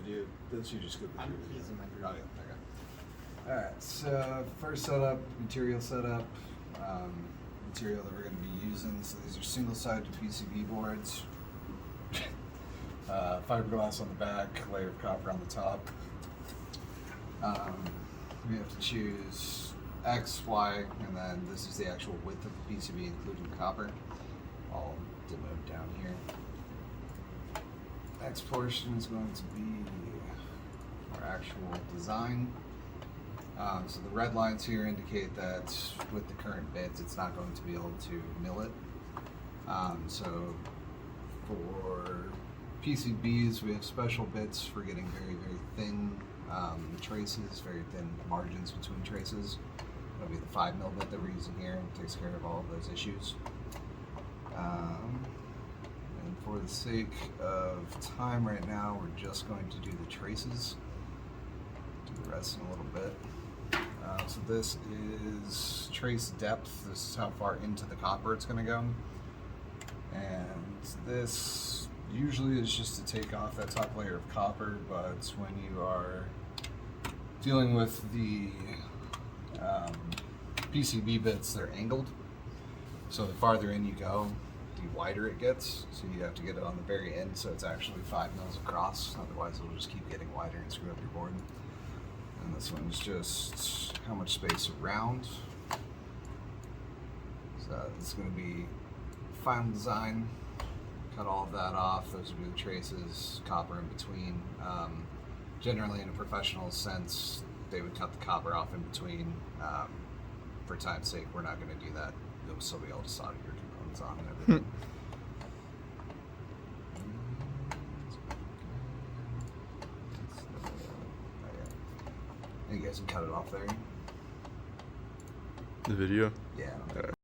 video. That's you just go through the video. Oh, yeah. Okay. Alright, so first setup, material setup. Material that we're going to be using. So these are single-sided PCB boards. Fiberglass on the back, layer of copper on the top. We have to choose X, Y, and then this is the actual width of the PCB, including copper. All demoed down here. Next portion is going to be our actual design. So the red lines here indicate that with the current bits, it's not going to be able to mill it. So for PCBs, we have special bits for getting very, very thin traces, very thin margins between traces. That'll be the 5mm bit that we're using here. It takes care of all of those issues. And for the sake of time right now, we're just going to do the traces. Do the rest in a little bit. So this is trace depth. This is how far into the copper it's going to go. And this usually is just to take off that top layer of copper, but when you are dealing with the PCB bits, they're angled. So the farther in you go, the wider it gets. So you have to get it on the very end so it's actually 5mm across. Otherwise it'll just keep getting wider and screw up your board. And this one's just how much space around. So it's going to be final design. Cut all of that off. Those would be the traces, copper in between. Generally, in a professional sense, they would cut the copper off in between. For time's sake, we're not going to do that. You'll still be able to solder your components on and everything. You guys can cut it off there. The video? Yeah.